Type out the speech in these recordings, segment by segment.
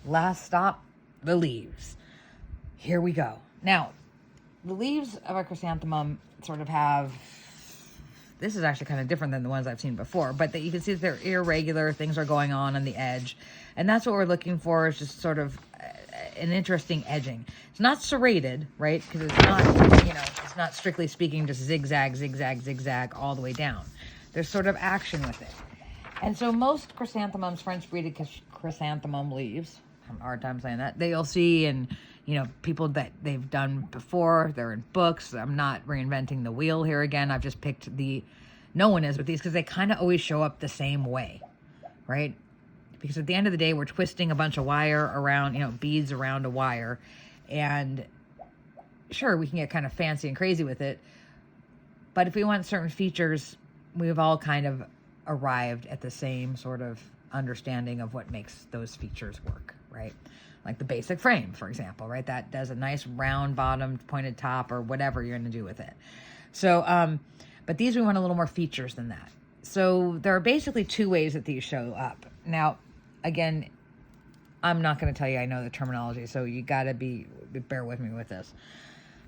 last stop, the leaves. Here we go. Now, the leaves of a chrysanthemum sort of have, this is actually kind of different than the ones I've seen before, but that you can see that they're irregular, things are going on the edge. And that's what we're looking for, is just sort of an interesting edging. It's not serrated, right? Because it's not, it's not strictly speaking just zigzag, zigzag, zigzag all the way down. There's sort of action with it. And so most chrysanthemums, French breeded chrysanthemum leaves, I have a hard time saying that, you'll see in, people that they've done before, they're in books. I'm not reinventing the wheel here again. I've just picked no one is with these because they kind of always show up the same way, right? Because at the end of the day, we're twisting a bunch of wire around, beads around a wire. And sure, we can get kind of fancy and crazy with it. But if we want certain features, we've all kind of arrived at the same sort of understanding of what makes those features work, right? Like the basic frame, for example, right? That does a nice round bottom, pointed top, or whatever you're going to do with it. So, but these, we want a little more features than that. So there are basically two ways that these show up. Now, again, I'm not going to tell you I know the terminology, so you got to bear with me with this.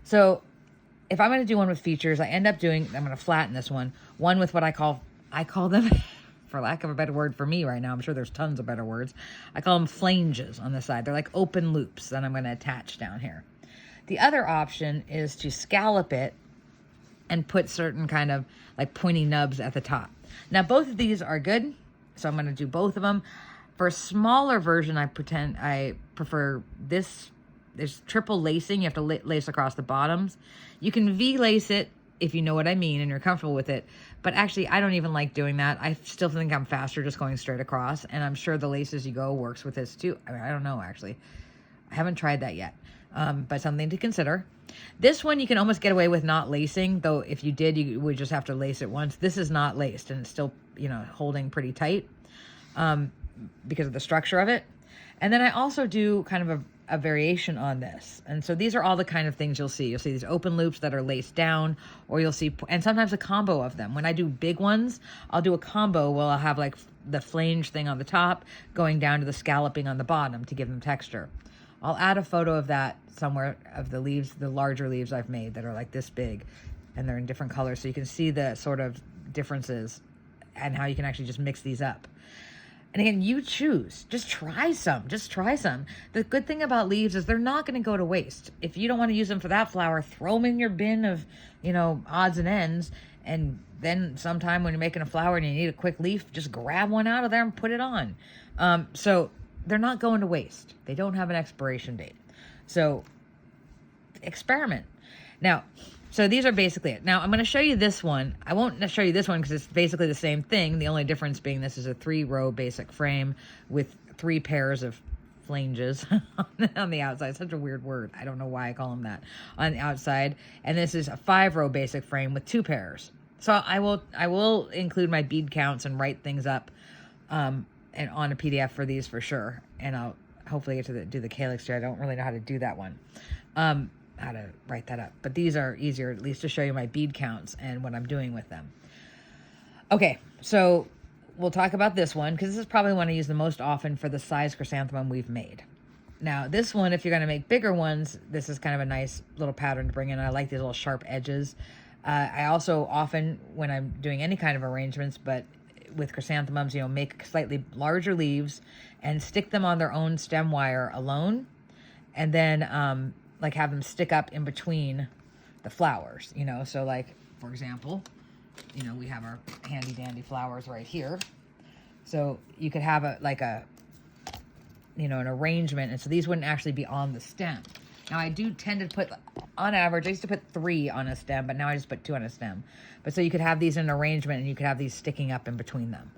So if I'm going to do one with features, I'm going to flatten this one with what I call them, for lack of a better word for me right now, I'm sure there's tons of better words, I call them flanges on the side. They're like open loops that I'm going to attach down here. The other option is to scallop it and put certain kind of like pointy nubs at the top. Now, both of these are good, so I'm going to do both of them. For a smaller version, I prefer this. There's triple lacing. You have to lace across the bottoms. You can V-lace it if you know what I mean and you're comfortable with it. But actually, I don't even like doing that. I still think I'm faster just going straight across. And I'm sure the laces you go works with this too. I mean, I don't know, actually. I haven't tried that yet. But something to consider. This one you can almost get away with not lacing, though if you did, you would just have to lace it once. This is not laced and it's still, holding pretty tight because of the structure of it. And then I also do kind of a variation on this. And so these are all the kind of things you'll see. You'll see these open loops that are laced down, or you'll see, and sometimes a combo of them. When I do big ones, I'll do a combo where I'll have like the flange thing on the top going down to the scalloping on the bottom to give them texture. I'll add a photo of that somewhere, of the leaves, the larger leaves I've made that are like this big, and they're in different colors. So you can see the sort of differences and how you can actually just mix these up. And again, you choose. Just try some. The good thing about leaves is they're not going to go to waste. If you don't want to use them for that flower, throw them in your bin of, odds and ends. And then sometime when you're making a flower and you need a quick leaf, just grab one out of there and put it on. So they're not going to waste. They don't have an expiration date. So experiment. Now, so these are basically it. Now, I'm going to show you this one. I won't show you this one because it's basically the same thing. The only difference being this is a 3-row basic frame with 3 pairs of flanges on the outside. Such a weird word. I don't know why I call them that on the outside. And this is a 5-row basic frame with 2 pairs. So I will include my bead counts and write things up and on a PDF for these for sure. And I'll hopefully get to do the calyx too. I don't really know how to do that one. How to write that up. But these are easier, at least to show you my bead counts and what I'm doing with them. Okay, so we'll talk about this one because this is probably one I use the most often for the size chrysanthemum we've made. Now, this one, if you're going to make bigger ones, this is kind of a nice little pattern to bring in. I like these little sharp edges. I also often, when I'm doing any kind of arrangements, but with chrysanthemums, make slightly larger leaves and stick them on their own stem wire alone. And then, like have them stick up in between the flowers, so like, for example, we have our handy dandy flowers right here. So you could have an arrangement. And so these wouldn't actually be on the stem. Now I do tend to put, on average, I used to put 3 on a stem, but now I just put 2 on a stem. But so you could have these in an arrangement and you could have these sticking up in between them.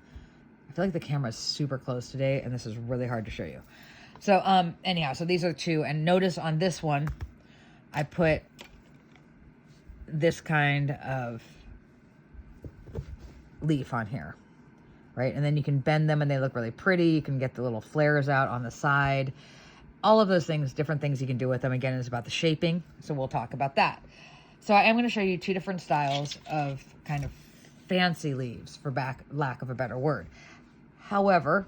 I feel like the camera is super close today and this is really hard to show you. So, anyhow, so these are 2. And notice on this one, I put this kind of leaf on here, right? And then you can bend them and they look really pretty. You can get the little flares out on the side. All of those things, different things you can do with them. Again, it's about the shaping. So we'll talk about that. So I am going to show you 2 different styles of kind of fancy leaves, for lack of a better word. However,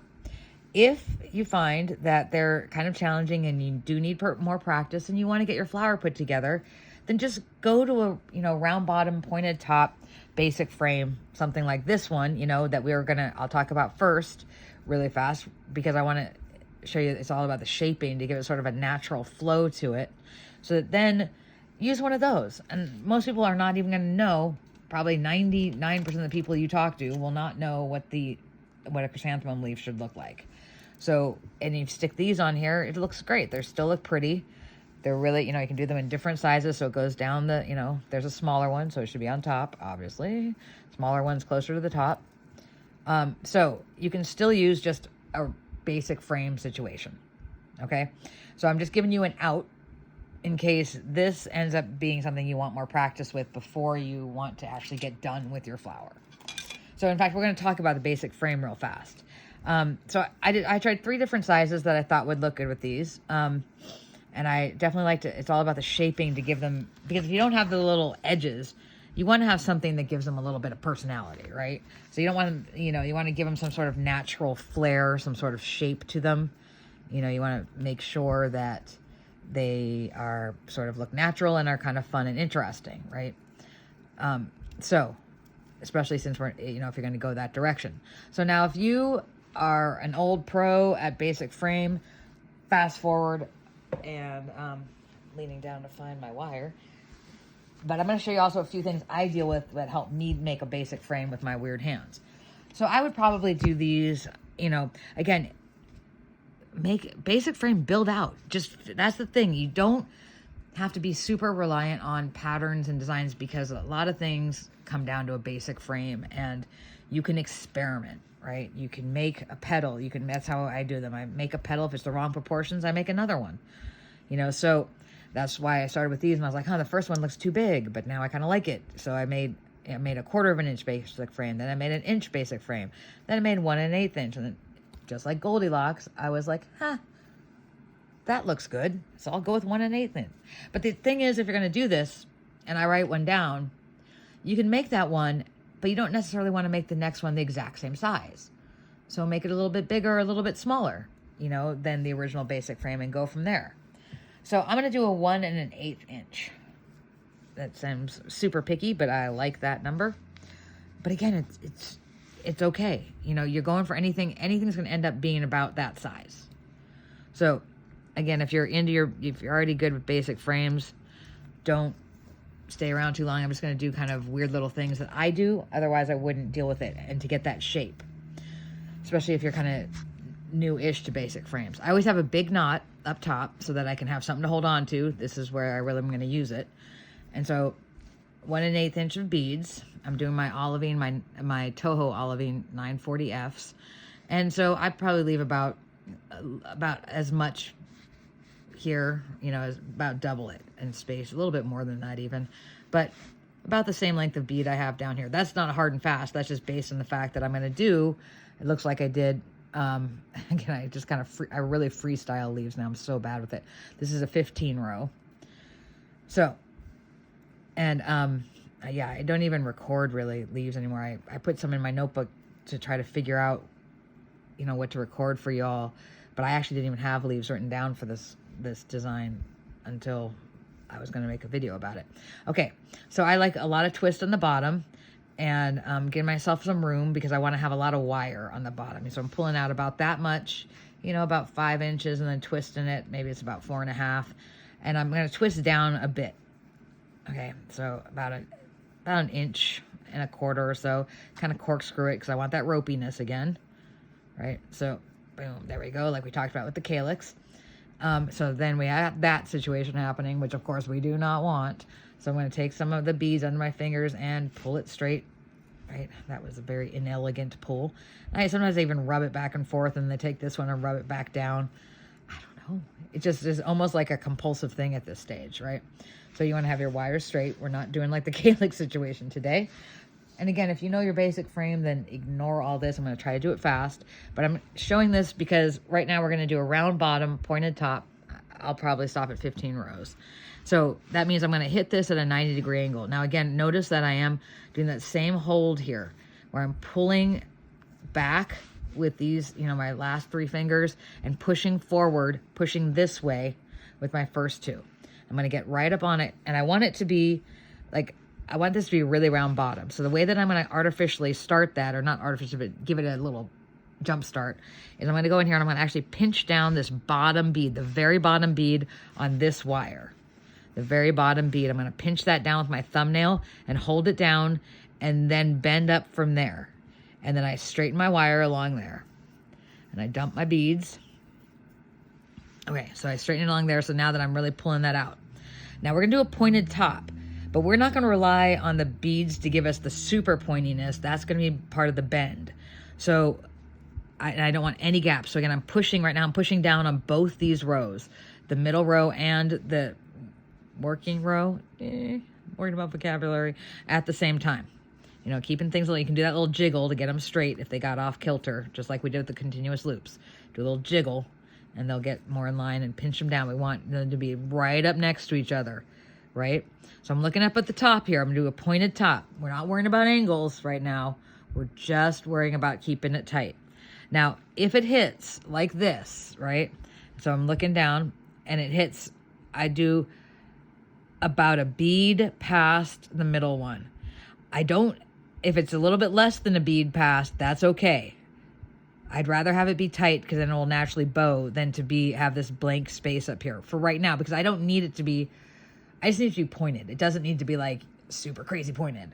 if you find that they're kind of challenging and you do need more practice and you want to get your flower put together, then just go to a, round bottom, pointed top, basic frame, something like this one, that I'll talk about first really fast, because I want to show you it's all about the shaping to give it sort of a natural flow to it. So that then use one of those. And most people are not even going to know, probably 99% of the people you talk to will not know what a chrysanthemum leaf should look like. So, and you stick these on here, it looks great. They still look pretty. They're really, you can do them in different sizes. So it goes down there's a smaller one, so it should be on top, obviously. Smaller one's closer to the top. So you can still use just a basic frame situation. Okay. So I'm just giving you an out in case this ends up being something you want more practice with before you want to actually get done with your flower. So in fact, we're going to talk about the basic frame real fast. So I tried 3 different sizes that I thought would look good with these. And I definitely it's all about the shaping to give them, because if you don't have the little edges, you want to have something that gives them a little bit of personality, right? So you don't want to, you want to give them some sort of natural flair, some sort of shape to them. You want to make sure that they are sort of look natural and are kind of fun and interesting, right? So especially since we're, if you're going to go that direction. So now if you are an old pro at basic frame, fast forward, and leaning down to find my wire. But I'm going to show you also a few things I deal with that help me make a basic frame with my weird hands. So I would probably do these, again, make basic frame, build out. Just, that's the thing. You don't have to be super reliant on patterns and designs, because a lot of things come down to a basic frame, and you can experiment, right? You can make a petal. That's how I do them. I make a petal. If it's the wrong proportions, I make another one, so that's why I started with these, and I was like, the first one looks too big, but now I kind of like it. So I made a 1/4 inch basic frame. Then I made an inch basic frame. Then I made 1 1/8 inch. And then just like Goldilocks, I was like, that looks good. So I'll go with 1 1/8 inch. But the thing is, if you're going to do this and I write one down, you can make that one, but you don't necessarily want to make the next one the exact same size. So make it a little bit bigger, a little bit smaller, than the original basic frame, and go from there. So I'm going to do a 1 1/8 inch. That sounds super picky, but I like that number. But again, it's okay. You're going for anything's going to end up being about that size. So again, if you're already good with basic frames, don't stay around too long. I'm just going to do kind of weird little things that I do. Otherwise, I wouldn't deal with it. And to get that shape, especially if you're kind of new-ish to basic frames. I always have a big knot up top so that I can have something to hold on to. This is where I really am going to use it. And so 1 1/8 inch of beads. I'm doing my olivine, my Toho olivine 940Fs. And so I probably leave about as much here, as about double it in space, a little bit more than that even, but about the same length of bead I have down here. That's not hard and fast. That's just based on the fact that I'm going to do, it looks like I did, again, I just kind of, I really freestyle leaves now. I'm so bad with it. This is a 15 row. So, and, yeah, I don't even record really leaves anymore. I put some in my notebook to try to figure out, what to record for y'all. But I actually didn't even have leaves written down for this design until I was going to make a video about it. Okay, so I like a lot of twist on the bottom, and giving myself some room because I want to have a lot of wire on the bottom. So I'm pulling out about that much, about 5 inches, and then twisting it. Maybe it's about 4.5, and I'm going to twist down a bit. Okay, so about 1.25 inches or so. Kind of corkscrew it because I want that ropiness again, right? So boom, there we go, like we talked about with the calyx. So then we have that situation happening, which of course we do not want. So I'm going to take some of the beads under my fingers and pull it straight, right? That was a very inelegant pull. I sometimes even rub it back and forth, and then take this one and rub it back down. I don't know. It just is almost like a compulsive thing at this stage, right? So you want to have your wires straight. We're not doing like the calyx situation today. And again, if you know your basic frame, then ignore all this. I'm going to try to do it fast, but I'm showing this because right now we're going to do a round bottom, pointed top. I'll probably stop at 15 rows. So that means I'm going to hit this at a 90-degree angle. Now again, notice that I am doing that same hold here where I'm pulling back with these, you know, my last 3 fingers and pushing forward, pushing this way with my first 2. I'm going to get right up on it, and I want it to be like, I want this to be really round bottom. So the way that I'm going to artificially start that, or not artificially, but give it a little jump start, is I'm going to go in here and I'm going to actually pinch down this bottom bead, the very bottom bead on this wire. The very bottom bead, I'm going to pinch that down with my thumbnail and hold it down and then bend up from there. And then I straighten my wire along there. And I dump my beads. Okay, so I straighten it along there, so now that I'm really pulling that out. Now we're going to do a pointed top, but we're not going to rely on the beads to give us the super pointiness. That's going to be part of the bend. So I don't want any gaps. So again, I'm pushing right now. I'm pushing down on both these rows, the middle row and the working row. Worried about vocabulary at the same time. You know, keeping things little. You can do that little jiggle to get them straight if they got off kilter, just like we did with the continuous loops. Do a little jiggle, and they'll get more in line, and pinch them down. We want them to be right up next to each other, right? So I'm looking up at the top here. I'm going to do a pointed top. We're not worrying about angles right now. We're just worrying about keeping it tight. Now, if it hits like this, right? So I'm looking down, and it hits, I do about a bead past the middle one. If it's a little bit less than a bead past, that's okay. I'd rather have it be tight because then it will naturally bow than to have this blank space up here for right now, because I don't need it to be, I just need it to be pointed. It doesn't need to be like super crazy pointed,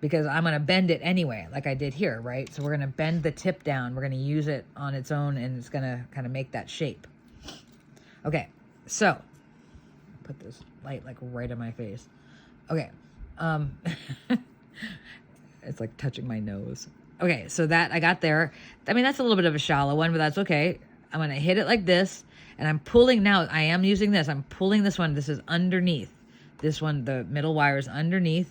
because I'm going to bend it anyway, like I did here, right? So we're going to bend the tip down. We're going to use it on its own, and it's going to kind of make that shape. Okay, so put this light like right in my face. Okay. It's like touching my nose. Okay, so that I got there. I mean, that's a little bit of a shallow one, but that's okay. I'm going to hit it like this, and I'm pulling now. I am using this. I'm pulling this one. This is underneath. This one, the middle wire is underneath,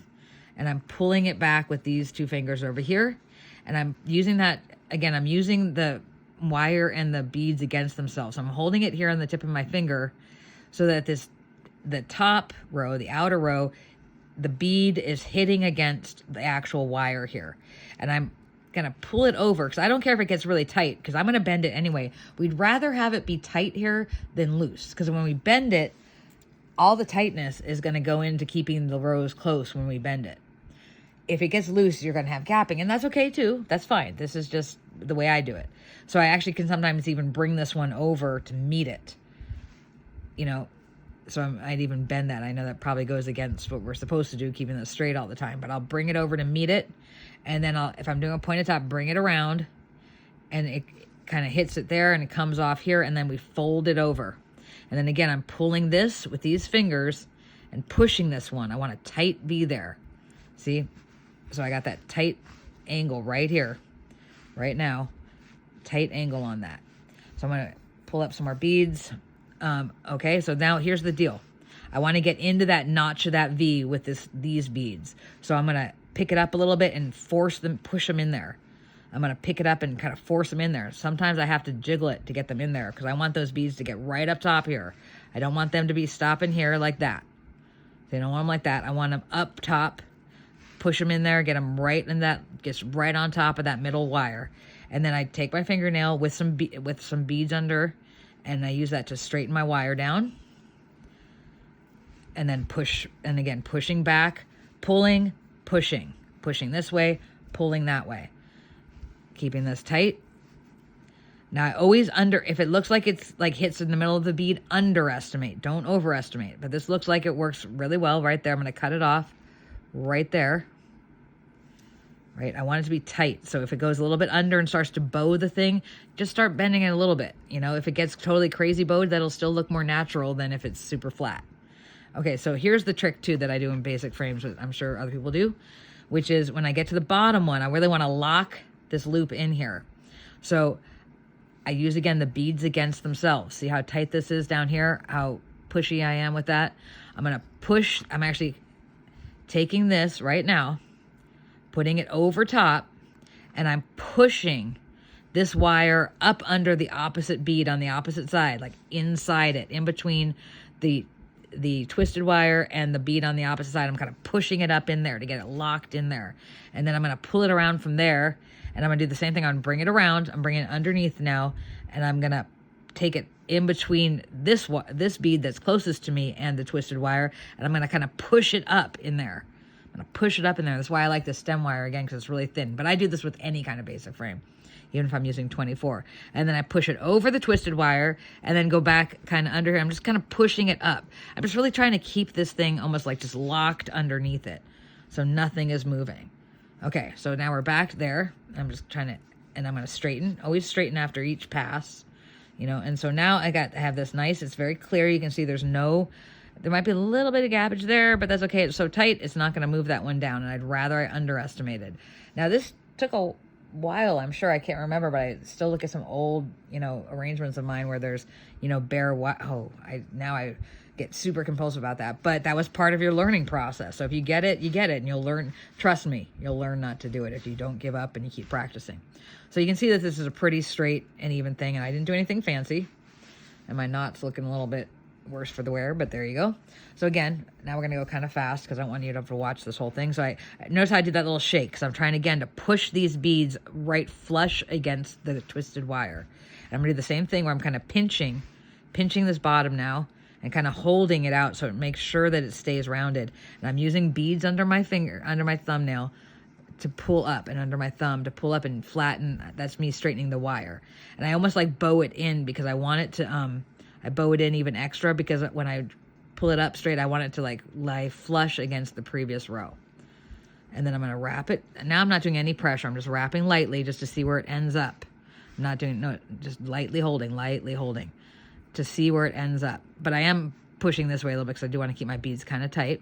and I'm pulling it back with these 2 fingers over here, and I'm using that, again, I'm using the wire and the beads against themselves. So I'm holding it here on the tip of my finger so that the top row, the outer row, the bead is hitting against the actual wire here. And I'm going to pull it over, because I don't care if it gets really tight, because I'm going to bend it anyway. We'd rather have it be tight here than loose, because when we bend it, all the tightness is going to go into keeping the rows close when we bend it. If it gets loose, you're going to have gapping, and that's okay too. That's fine. This is just the way I do it. So I actually can sometimes even bring this one over to meet it, you know. So I'd even bend that. I know that probably goes against what we're supposed to do, keeping this straight all the time. But I'll bring it over to meet it. And then if I'm doing a pointed top, bring it around. And it kind of hits it there, and it comes off here. And then we fold it over. And then again, I'm pulling this with these fingers and pushing this one. I want a tight V there. See? So I got that tight angle right here. Right now. Tight angle on that. So I'm going to pull up some more beads. Okay, so now here's the deal. I want to get into that notch of that V with these beads. So I'm going to pick it up a little bit and push them in there. I'm going to pick it up and kind of force them in there. Sometimes I have to jiggle it to get them in there, because I want those beads to get right up top here. I don't want them to be stopping here like that. They don't want them like that. I want them up top, push them in there, get them right in that, gets right on top of that middle wire. And then I take my fingernail with some beads under, and I use that to straighten my wire down. And then push, and again, pushing back, pulling, pushing this way, pulling that way. Keeping this tight. Now I always if it looks like it's like hits in the middle of the bead, underestimate, don't overestimate. But this looks like it works really well right there. I'm going to cut it off right there. Right, I want it to be tight. So if it goes a little bit under and starts to bow the thing, just start bending it a little bit. You know, if it gets totally crazy bowed, that'll still look more natural than if it's super flat. Okay, so here's the trick too that I do in basic frames, that I'm sure other people do, which is when I get to the bottom one, I really want to lock this loop in here. So I use, again, the beads against themselves. See how tight this is down here, how pushy I am with that? I'm going to push. I'm actually taking this right now, putting it over top, and I'm pushing this wire up under the opposite bead on the opposite side, like inside it, in between the twisted wire and the bead on the opposite side. I'm kind of pushing it up in there to get it locked in there. And then I'm going to pull it around from there, And I'm gonna do the same thing. I'm gonna bring it around. I'm bringing it underneath now, and I'm gonna take it in between this bead that's closest to me and the twisted wire, and I'm gonna kind of push it up in there. I'm gonna push it up in there. That's why I like the stem wire again, because it's really thin. But I do this with any kind of basic frame, even if I'm using 24. And then I push it over the twisted wire and then go back kind of under here. I'm just kind of pushing it up. I'm just really trying to keep this thing almost like just locked underneath it, so nothing is moving. Okay, so now we're back there. I'm just trying to, and I'm going to straighten. Always straighten after each pass, you know. And so now I have this nice, it's very clear. You can see there might be a little bit of gappage there, but that's okay. It's so tight, it's not going to move that one down. And I'd rather I underestimated. Now this took a while, I'm sure. I can't remember, but I still look at some old, you know, arrangements of mine where there's, you know, bare now I get super compulsive about that, but that was part of your learning process. So if you get it, you get it, and you'll learn. Trust me, you'll learn not to do it if you don't give up and you keep practicing. So you can see that this is a pretty straight and even thing, and I didn't do anything fancy, and my knot's looking a little bit worse for the wear, but there you go. So again, now we're gonna go kind of fast because I don't want you to have to watch this whole thing. So I notice how I did that little shake, because I'm trying again to push these beads right flush against the twisted wire. And I'm gonna do the same thing where I'm kind of pinching this bottom now and kind of holding it out so it makes sure that it stays rounded. And I'm using beads under my thumbnail to pull up, and under my thumb to pull up and flatten. That's me straightening the wire. And I almost like bow it in, because I want it to, I bow it in even extra, because when I pull it up straight, I want it to like lie flush against the previous row. And then I'm going to wrap it. Now I'm not doing any pressure. I'm just wrapping lightly just to see where it ends up. I'm not doing, no, just lightly holding to see where it ends up. But I am pushing this way a little bit because I do want to keep my beads kind of tight.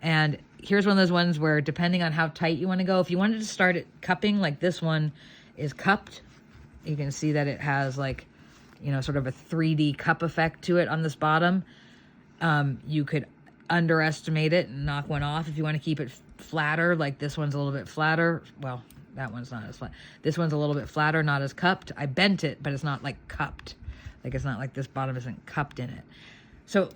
And here's one of those ones where, depending on how tight you want to go, if you wanted to start it cupping, like this one is cupped, you can see that it has like, you know, sort of a 3D cup effect to it on this bottom. You could underestimate it and knock one off if you want to keep it flatter. Like this one's a little bit flatter. Well, that one's not as flat. This one's a little bit flatter, not as cupped. I bent it, but it's not like cupped. Like it's not like this bottom isn't cupped in it. So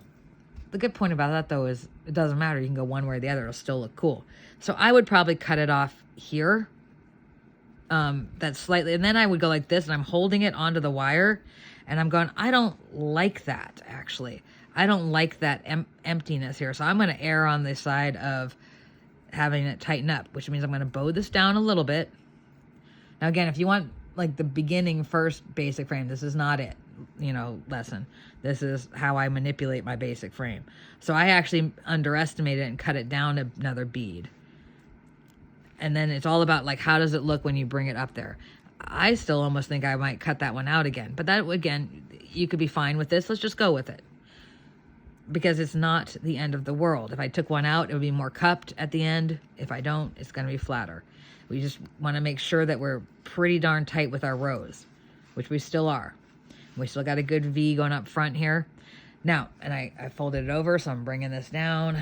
the good point about that though is it doesn't matter. You can go one way or the other. It'll still look cool. So I would probably cut it off here. That's slightly, and then I would go like this, and I'm holding it onto the wire, and I'm going, I don't like that, actually. I don't like that emptiness here. So I'm going to err on the side of having it tighten up, which means I'm going to bow this down a little bit. Now, again, if you want like the beginning first basic frame, this is not it, you know, lesson. This is how I manipulate my basic frame. So I actually underestimated it and cut it down another bead. And then it's all about like, how does it look when you bring it up there? I still almost think I might cut that one out again. But that, again, you could be fine with this. Let's just go with it, because it's not the end of the world. If I took one out, it would be more cupped at the end. If I don't, it's going to be flatter. We just want to make sure that we're pretty darn tight with our rows, which we still are. We still got a good V going up front here. Now, and I folded it over, so I'm bringing this down.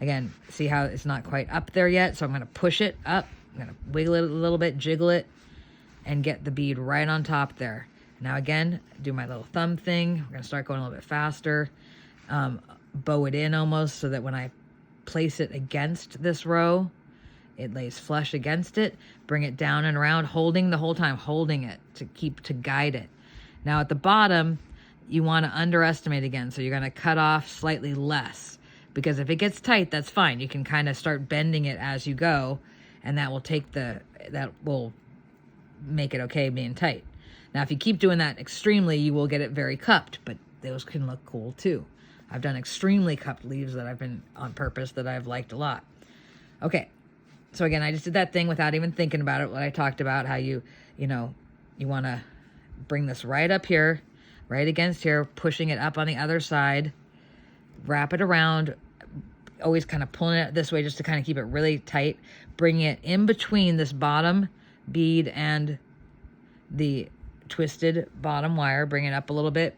Again, see how it's not quite up there yet, so I'm going to push it up. I'm going to wiggle it a little bit, jiggle it, and get the bead right on top there. Now again, do my little thumb thing. We're going to start going a little bit faster. Bow it in almost so that when I place it against this row, it lays flush against it. Bring it down and around, holding the whole time, holding it to guide it. Now at the bottom, you want to underestimate again, so you're going to cut off slightly less, because if it gets tight, that's fine. You can kind of start bending it as you go, and that will make it okay being tight. Now, if you keep doing that extremely, you will get it very cupped, but those can look cool too. I've done extremely cupped leaves that I've been on purpose that I've liked a lot. Okay, so again, I just did that thing without even thinking about it. What I talked about, how you want to bring this right up here, right against here, pushing it up on the other side, wrap it around, always kind of pulling it this way just to kind of keep it really tight, bringing it in between this bottom bead and the twisted bottom wire, bring it up a little bit.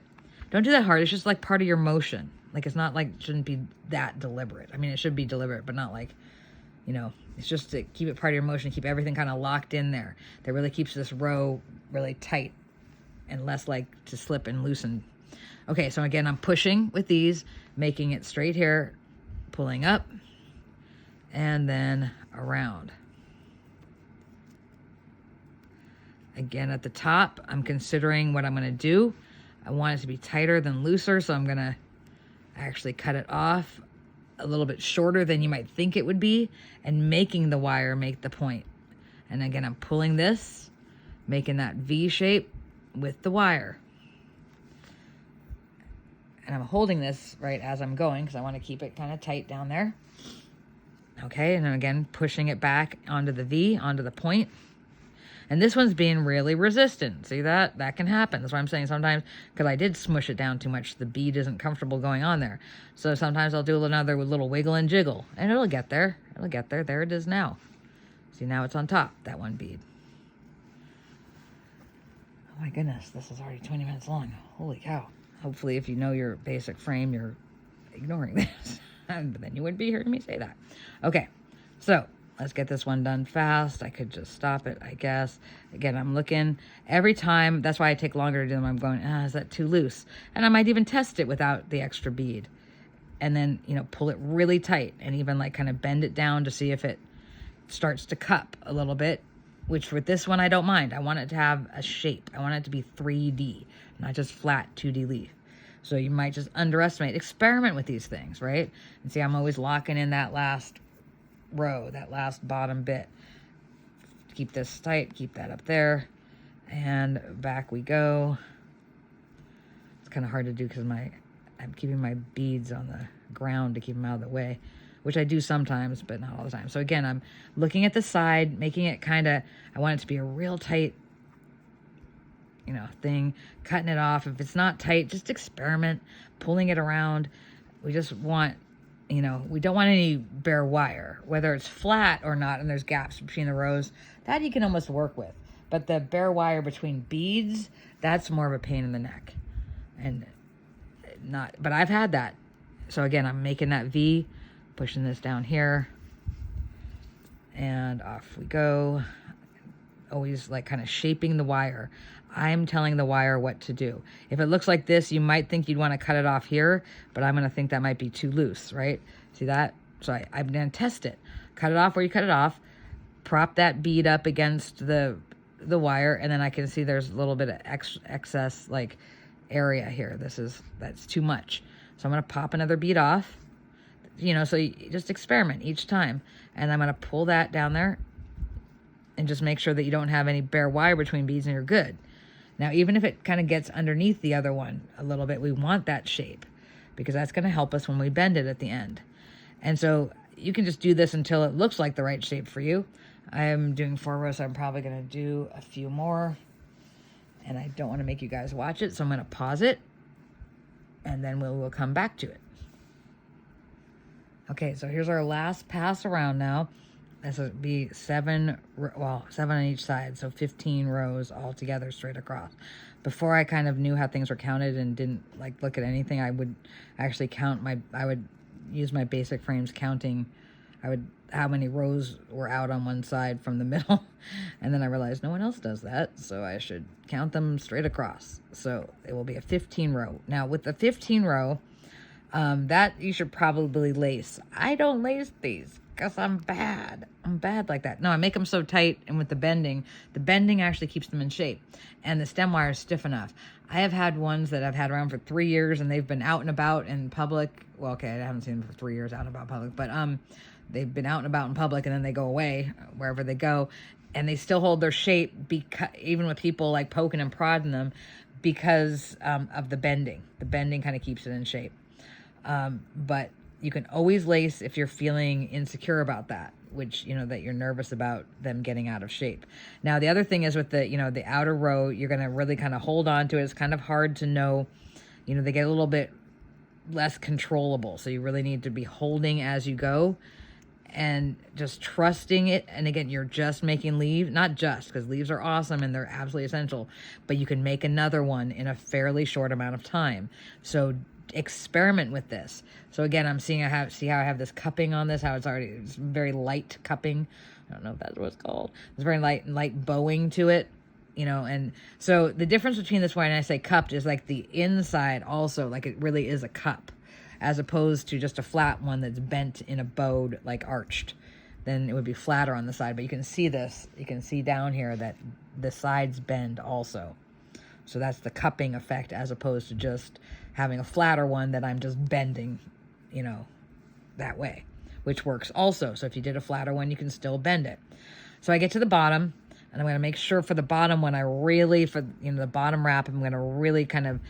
Don't do that hard. It's just like part of your motion. Like, it's not like, it shouldn't be that deliberate. I mean, it should be deliberate, but not like, it's just to keep it part of your motion, keep everything kind of locked in there. That really keeps this row really tight and less like to slip and loosen. Okay, so again, I'm pushing with these, making it straight here, pulling up, and then around. Again, at the top, I'm considering what I'm going to do. I want it to be tighter than looser, so I'm going to actually cut it off a little bit shorter than you might think it would be, and making the wire make the point. And again, I'm pulling this, making that V shape with the wire. And I'm holding this right as I'm going because I want to keep it kind of tight down there. Okay, and then again, pushing it back onto the V, onto the point. And this one's being really resistant. See that? That can happen. That's why I'm saying sometimes, because I did smush it down too much, the bead isn't comfortable going on there. So sometimes I'll do another little wiggle and jiggle, and it'll get there. It'll get there. There it is now. See, now it's on top, that one bead. Oh my goodness, this is already 20 minutes long. Holy cow. Hopefully, if you know your basic frame, you're ignoring this. But then you wouldn't be hearing me say that. Okay, so let's get this one done fast. I could just stop it, I guess. Again, I'm looking every time. That's why I take longer to do them. I'm going, is that too loose? And I might even test it without the extra bead. And then, pull it really tight and even like kind of bend it down to see if it starts to cup a little bit, which with this one, I don't mind. I want it to have a shape. I want it to be 3D, not just flat 2D leaf. So you might just underestimate, experiment with these things, right? And see, I'm always locking in that last row, that last bottom bit. Keep this tight, keep that up there, and back we go. It's kind of hard to do because I'm keeping my beads on the ground to keep them out of the way, which I do sometimes, but not all the time. So again, I'm looking at the side, making it I want it to be a real tight, thing, cutting it off. If it's not tight, just experiment, pulling it around. We just want, we don't want any bare wire, whether it's flat or not, and there's gaps between the rows, that you can almost work with. But the bare wire between beads, that's more of a pain in the neck. But I've had that. So again, I'm making that V, pushing this down here, and off we go. Always like kind of shaping the wire. I'm telling the wire what to do. If it looks like this, you might think you'd want to cut it off here, but I'm going to think that might be too loose, right? See that? So I'm going to test it. Cut it off where you cut it off. Prop that bead up against the wire, and then I can see there's a little bit of excess like area here. That's too much. So I'm going to pop another bead off. So you just experiment each time. And I'm going to pull that down there and just make sure that you don't have any bare wire between beads and you're good. Now, even if it kind of gets underneath the other one a little bit, we want that shape because that's going to help us when we bend it at the end. And so you can just do this until it looks like the right shape for you. I am doing 4 rows, so I'm probably going to do a few more. And I don't want to make you guys watch it, so I'm going to pause it. And then we'll come back to it. Okay, so here's our last pass around now. This would be 7 on each side, so 15 rows all together straight across. Before I kind of knew how things were counted and didn't look at anything, I would actually I would use my basic frames counting. How many rows were out on one side from the middle. And then I realized no one else does that, so I should count them straight across. So it will be a 15 row. Now with the 15 row, that you should probably lace. I don't lace these because I'm bad. I'm bad like that. No, I make them so tight, and with the bending actually keeps them in shape. And the stem wire is stiff enough. I have had ones that I've had around for 3 years, and they've been out and about in public. Well, okay, I haven't seen them for 3 years out and about public, but they've been out and about in public, and then they go away wherever they go, and they still hold their shape even with people poking and prodding them because of the bending. The bending kind of keeps it in shape. But you can always lace if you're feeling insecure about that, which, that you're nervous about them getting out of shape. Now, the other thing is with the outer row, you're going to really kind of hold on to it. It's kind of hard to know, they get a little bit less controllable. So you really need to be holding as you go and just trusting it. And again, you're just making leaves, not just because leaves are awesome and they're absolutely essential, but you can make another one in a fairly short amount of time. So experiment with this. So again, I'm seeing see how I have this cupping on this, how it's very light cupping. I don't know if that's what it's called. It's very light bowing to it, and so the difference between this one and I say cupped is the inside also, it really is a cup, as opposed to just a flat one that's bent in a bowed, arched. then it would be flatter on the side. But you can see this. You can see down here that the sides bend also. So that's the cupping effect as opposed to just having a flatter one that I'm just bending, you know, that way, which works also. So if you did a flatter one, you can still bend it. So I get to the bottom, and I'm going to make sure for the bottom one, the bottom wrap, I'm going to really kind of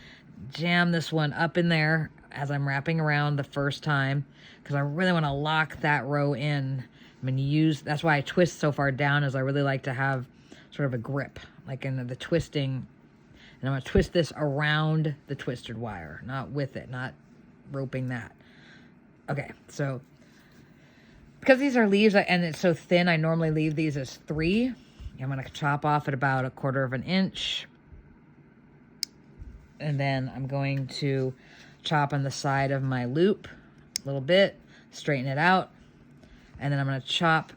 jam this one up in there as I'm wrapping around the first time, because I really want to lock that row in. That's why I twist so far down, is I really like to have sort of a grip, like in the twisting. And I'm going to twist this around the twisted wire, not with it, not roping that. Okay, so because these are leaves and it's so thin, I normally leave these as 3. I'm going to chop off at about 1/4 of an inch. And then I'm going to chop on the side of my loop a little bit, straighten it out. And then I'm going to chop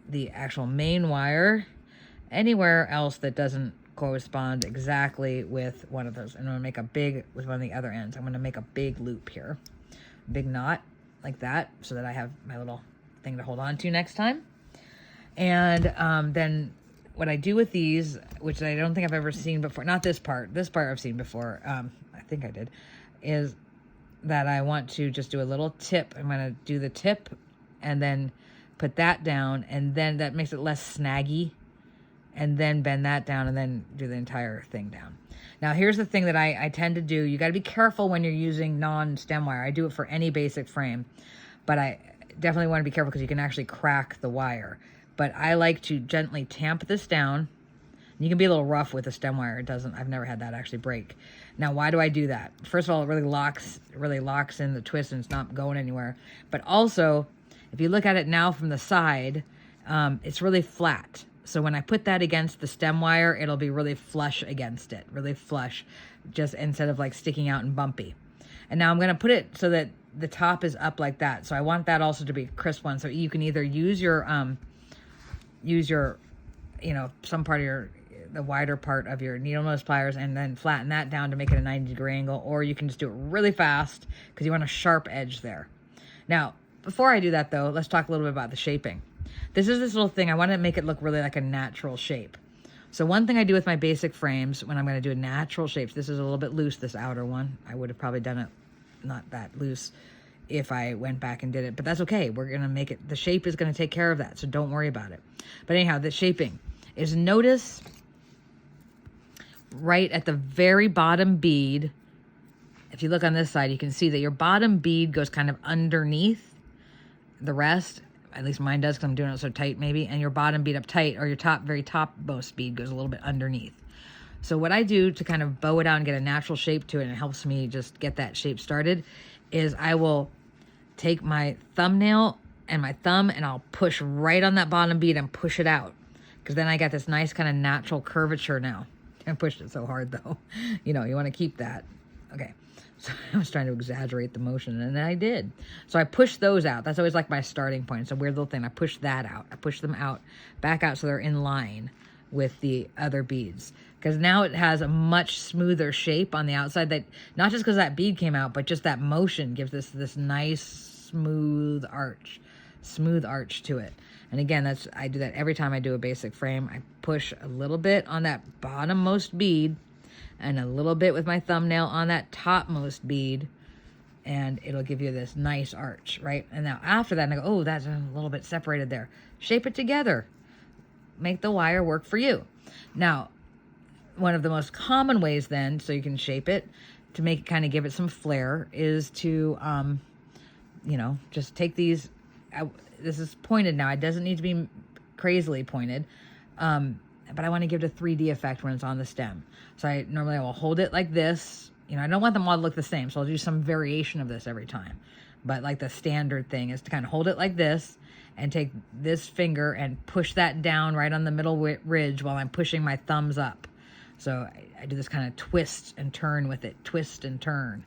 the actual main wire anywhere else that doesn't correspond exactly with one of those. And I'm going to make with one of the other ends, I'm going to make a big loop here, big knot like that, so that I have my little thing to hold on to next time. And then what I do with these, which I don't think I've ever seen before, not this part I've seen before, I think I did, is that I want to just do a little tip. I'm going to do the tip and then put that down, and then that makes it less snaggy, and then bend that down and then do the entire thing down. Now, here's the thing that I tend to do. You got to be careful when you're using non-stem wire. I do it for any basic frame, but I definitely want to be careful because you can actually crack the wire. But I like to gently tamp this down. You can be a little rough with the stem wire. I've never had that actually break. Now, why do I do that? First of all, it really locks in the twist and it's not going anywhere. But also, if you look at it now from the side, it's really flat. So when I put that against the stem wire, it'll be really flush against it, really flush, just instead of like sticking out and bumpy. And now I'm going to put it so that the top is up like that. So I want that also to be a crisp one. So you can either use your, some part of the wider part of your needle nose pliers and then flatten that down to make it a 90-degree angle, or you can just do it really fast because you want a sharp edge there. Now, before I do that though, let's talk a little bit about the shaping. This little thing, I want to make it look really like a natural shape. So one thing I do with my basic frames when I'm going to do a natural shapes, this is a little bit loose, this outer one. I would have probably done it not that loose if I went back and did it, but that's okay. We're going to make it, the shape is going to take care of that, so don't worry about it. But anyhow, the shaping is, notice right at the very bottom bead, if you look on this side, you can see that your bottom bead goes kind of underneath the rest. At least mine does because I'm doing it so tight maybe. And your bottom bead up tight, or your very topmost bead goes a little bit underneath. So what I do to kind of bow it out and get a natural shape to it, and it helps me just get that shape started, is I will take my thumbnail and my thumb and I'll push right on that bottom bead and push it out. Because then I got this nice kind of natural curvature now. I pushed it so hard though. You want to keep that. Okay. So I was trying to exaggerate the motion, and I did. So I pushed those out. That's always like my starting point. It's a weird little thing. I pushed that out. I pushed them out, back out, so they're in line with the other beads. Because now it has a much smoother shape on the outside, that not just because that bead came out, but just that motion gives this nice smooth arch to it. And again, I do that every time I do a basic frame. I push a little bit on that bottommost bead and a little bit with my thumbnail on that topmost bead, and it'll give you this nice arch, right? And now after that, I go, oh, that's a little bit separated there. Shape it together. Make the wire work for you. Now, one of the most common ways then, so you can shape it to make it kind of give it some flair, is to, just take these. This is pointed now. It doesn't need to be crazily pointed. But I want to give it a 3D effect when it's on the stem. So I will hold it like this. I don't want them all to look the same, so I'll do some variation of this every time. But like the standard thing is to kind of hold it like this and take this finger and push that down right on the middle ridge while I'm pushing my thumbs up. So I do this kind of twist and turn with it, twist and turn.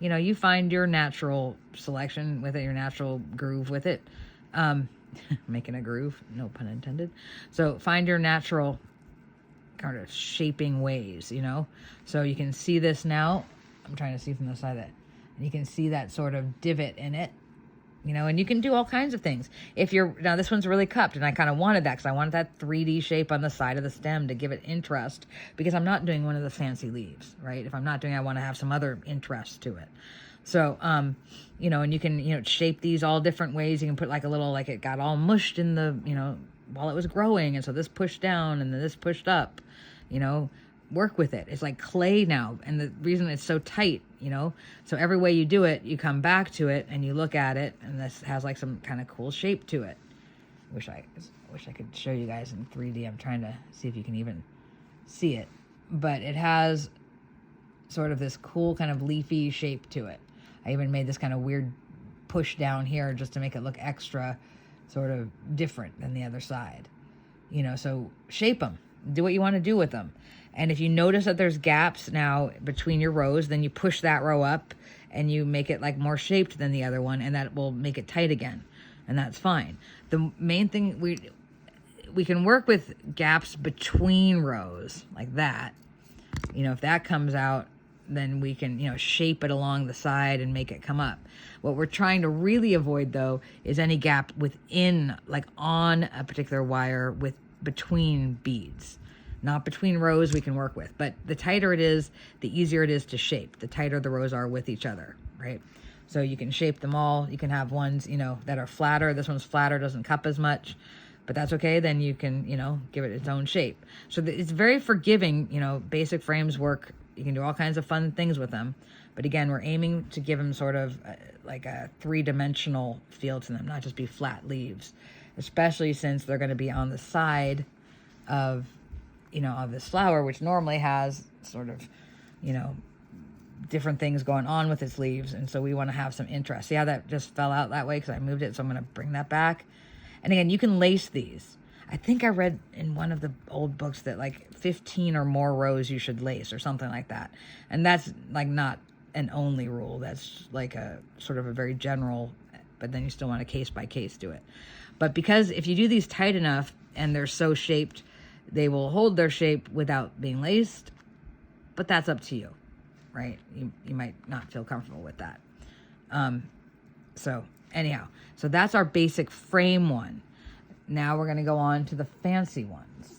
You find your natural selection with it, your natural groove with it. Making a groove, no pun intended. So find your natural kind of shaping ways, So you can see this now. I'm trying to see from the side of that. And you can see that sort of divot in it. you know, and you can do all kinds of things. Now this one's really cupped, and I kind of wanted that because I wanted that 3D shape on the side of the stem to give it interest, because I'm not doing one of the fancy leaves, right? If I'm not doing, I want to have some other interest to it. So, you know, and you can, you know, shape these all different ways. You can put like a little, like it got all mushed in the, you know, while it was growing. And so this pushed down and then this pushed up, you know, work with it. It's like clay now. And the reason it's so tight, you know, so every way you do it, you come back to it and you look at it, and this has like some kind of cool shape to it. Wish I could show you guys in 3D. I'm trying to see if you can even see it, but it has sort of this cool kind of leafy shape to it. I even made this kind of weird push down here just to make it look extra sort of different than the other side. You know, so shape them. Do what you want to do with them. And if you notice that there's gaps now between your rows, then you push that row up and you make it like more shaped than the other one, and that will make it tight again. And that's fine. The main thing, we can work with gaps between rows like that. You know, if that comes out, then we can, you know, shape it along the side and make it come up. What we're trying to really avoid, though, is any gap within, like on a particular wire between beads. Not between rows we can work with, but the tighter it is, the easier it is to shape. The tighter the rows are with each other, right? So you can shape them all. You can have ones, you know, that are flatter. This one's flatter, doesn't cup as much, but that's okay. Then you can, you know, give it its own shape. So it's very forgiving. You know, basic frames work. You can do all kinds of fun things with them. But again, we're aiming to give them sort of like a 3-dimensional feel to them, not just be flat leaves, especially since they're going to be on the side of, you know, of this flower, which normally has sort of, you know, different things going on with its leaves. And so we want to have some interest. See how that just fell out that way because I moved it? So I'm going to bring that back. And again, you can lace these. I think I read in one of the old books that like 15 or more rows you should lace or something like that. And that's like not an only rule. That's like a sort of a very general, but then you still want to case by case do it. But because if you do these tight enough and they're so shaped, they will hold their shape without being laced, but that's up to you, right? You might not feel comfortable with that. So anyhow, so that's our basic frame one. Now we're going to go on to the fancy ones.